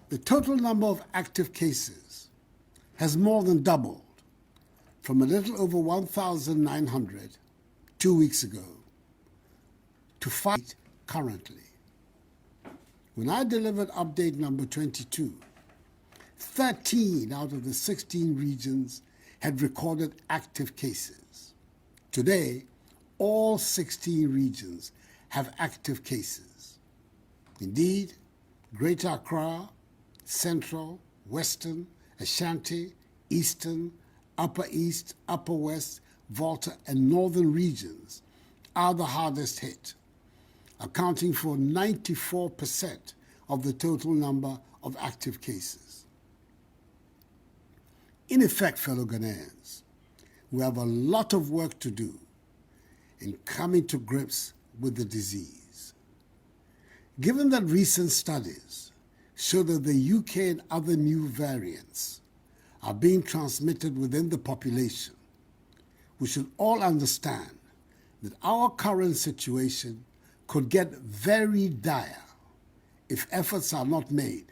The total number of active cases has more than doubled from a little over 1,900 2 weeks ago to 5 currently. When I delivered update number 22, 13 out of the 16 regions had recorded active cases. Today, all 16 regions have active cases. Indeed, Greater Accra, Central, Western, Ashanti, Eastern, Upper East, Upper West, Volta, and Northern regions are the hardest hit, accounting for 94% of the total number of active cases. In effect, fellow Ghanaians, we have a lot of work to do in coming to grips with the disease. Given that recent studies show that the UK and other new variants are being transmitted within the population, we should all understand that our current situation could get very dire if efforts are not made,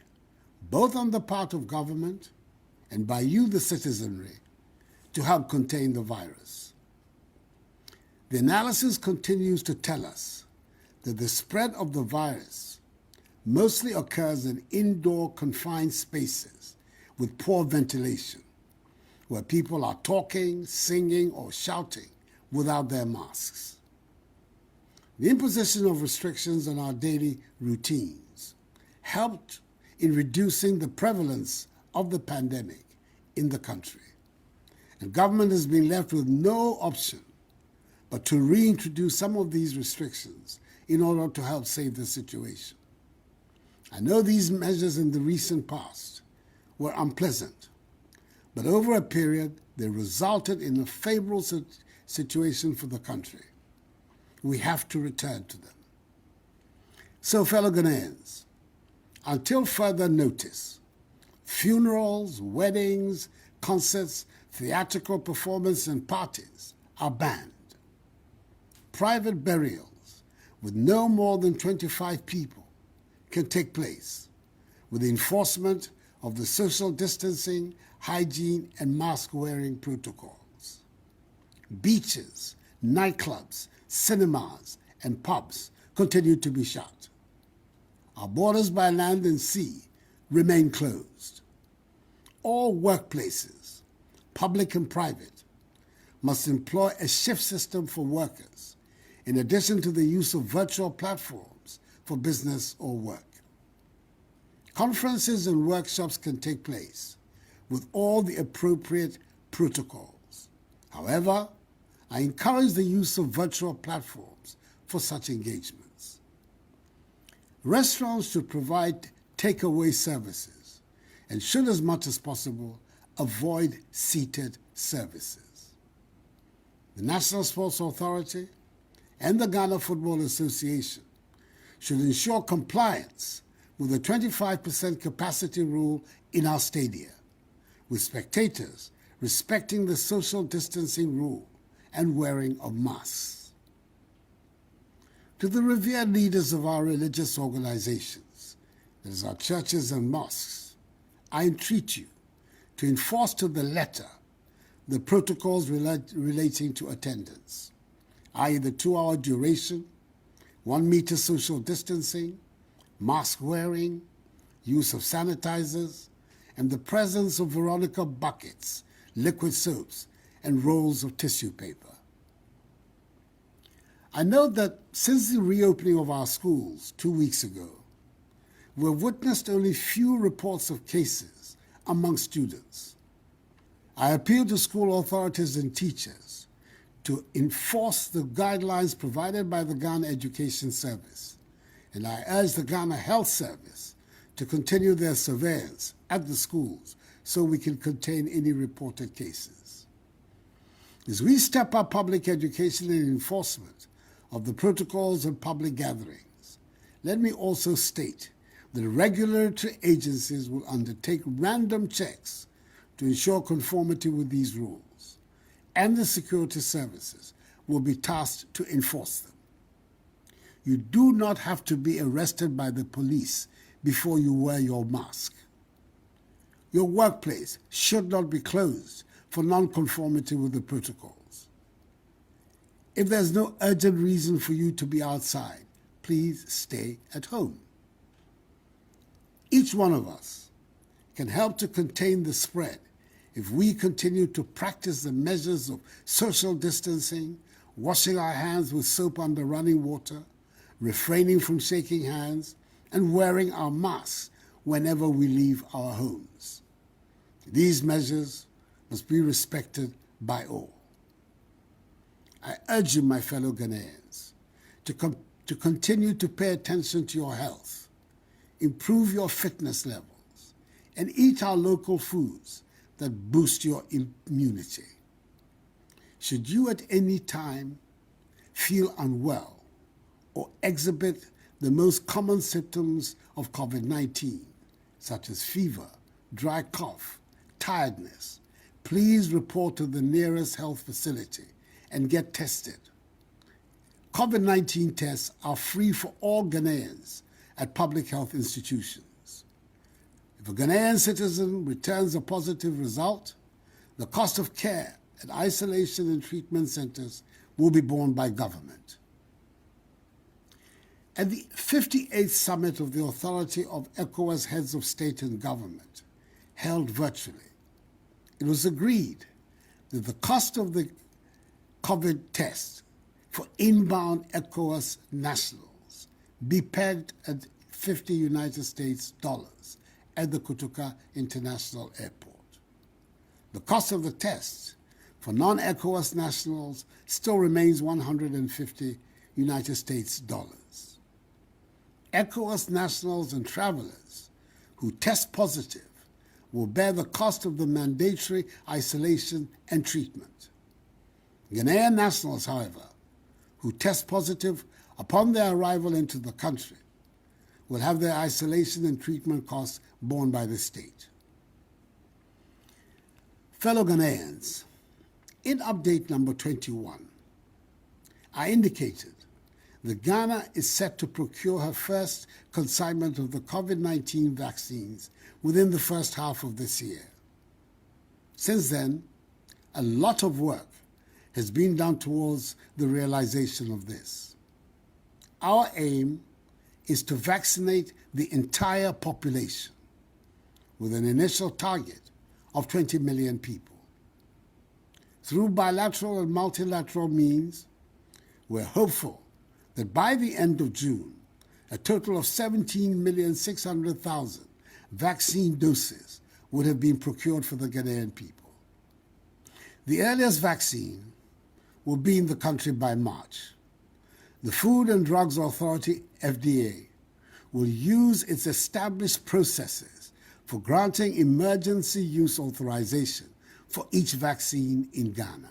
both on the part of government and by you, the citizenry, to help contain the virus. The analysis continues to tell us that the spread of the virus mostly occurs in indoor confined spaces with poor ventilation, where people are talking, singing, or shouting without their masks. The imposition of restrictions on our daily routines helped in reducing the prevalence of the pandemic in the country, and government has been left with no option but to reintroduce some of these restrictions in order to help save the situation. I know these measures in the recent past were unpleasant, but over a period they resulted in a favorable situation for the country. We have to return to them. So, fellow Ghanaians, until further notice, funerals, weddings, concerts, theatrical performances, and parties are banned. Private burials with no more than 25 people can take place with enforcement of the social distancing, hygiene, and mask-wearing protocols. Beaches, nightclubs, cinemas, and pubs continue to be shut. Our borders by land and sea remain closed. All workplaces, public and private, must employ a shift system for workers, in addition to the use of virtual platforms for business or work. Conferences and workshops can take place with all the appropriate protocols. However, I encourage the use of virtual platforms for such engagements. Restaurants should provide takeaway services and should, as much as possible, avoid seated services. The National Sports Authority and the Ghana Football Association should ensure compliance with the 25% capacity rule in our stadia, with spectators respecting the social distancing rule and wearing of masks. To the revered leaders of our religious organizations, that is our churches and mosques, I entreat you to enforce to the letter the protocols relating to attendance, i.e. the 2-hour duration, 1 meter social distancing, mask wearing, use of sanitizers, and the presence of Veronica buckets, liquid soaps, and rolls of tissue paper. I note that since the reopening of our schools 2 weeks ago, we've witnessed only few reports of cases among students. I appeal to school authorities and teachers to enforce the guidelines provided by the Ghana Education Service, and I urge the Ghana Health Service to continue their surveillance at the schools so we can contain any reported cases. As we step up public education and enforcement of the protocols of public gatherings, let me also state that regulatory agencies will undertake random checks to ensure conformity with these rules, and the security services will be tasked to enforce them. You do not have to be arrested by the police before you wear your mask. Your workplace should not be closed for non-conformity with the protocols. If there's no urgent reason for you to be outside, please stay at home. Each one of us can help to contain the spread if we continue to practice the measures of social distancing, washing our hands with soap under running water, refraining from shaking hands, and wearing our masks whenever we leave our homes. These measures must be respected by all. I urge you, my fellow Ghanaians, to continue to pay attention to your health, improve your fitness levels, and eat our local foods that boost your immunity. Should you at any time feel unwell or exhibit the most common symptoms of COVID-19, such as fever, dry cough, tiredness, please report to the nearest health facility and get tested. COVID-19 tests are free for all Ghanaians at public health institutions. If a Ghanaian citizen returns a positive result, the cost of care at isolation and treatment centers will be borne by government. At the 58th Summit of the Authority of ECOWAS Heads of State and Government, held virtually, it was agreed that the cost of the COVID test for inbound ECOWAS nationals be pegged at $50 United States at the Kotoka International Airport. The cost of the test for non-ECOWAS nationals still remains $150 United States. ECOWAS nationals and travelers who test positive will bear the cost of the mandatory isolation and treatment. Ghanaian nationals, however, who test positive upon their arrival into the country will have their isolation and treatment costs borne by the state. Fellow Ghanaians, in update number 21, I indicated that Ghana is set to procure her first consignment of the COVID-19 vaccines within the first half of this year. Since then, a lot of work has been done towards the realization of this. Our aim is to vaccinate the entire population with an initial target of 20 million people. Through bilateral and multilateral means, we're hopeful that by the end of June, a total of 17,600,000 vaccine doses would have been procured for the Ghanaian people. The earliest vaccine will be in the country by March. The Food and Drugs Authority, FDA, will use its established processes for granting emergency use authorization for each vaccine in Ghana.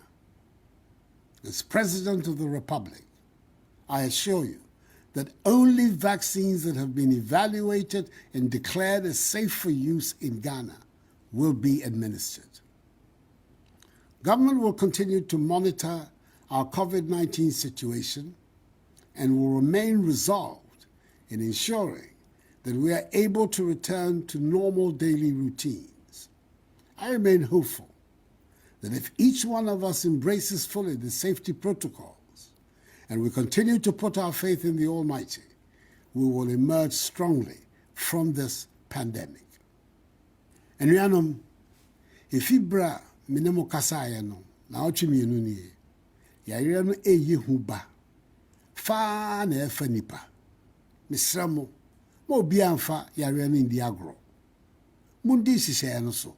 As President of the Republic, I assure you that only vaccines that have been evaluated and declared as safe for use in Ghana will be administered. Government will continue to monitor our COVID-19 situation and will remain resolved in ensuring that we are able to return to normal daily routines. I remain hopeful that if each one of us embraces fully the safety protocols and we continue to put our faith in the Almighty, we will emerge strongly from this pandemic. Enuanom, ifibra minemo kasaya no na ochi mienu ni yare no eyi hu ba fa na efa nipa misramo mo obi amfa yare no ndi agro mundi sise no so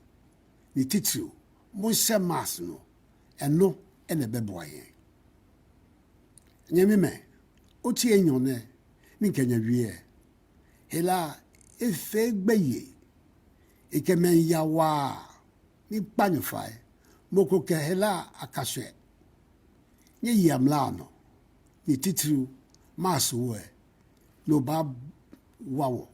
ni titiro mo hye mask no eno ene beboa yen nyame me oti enyone ni kanya wie hela efe gbeye ikemen yawa ni panyufai moko ke hela akashe ni yamlano ni titru masu we no ba wawo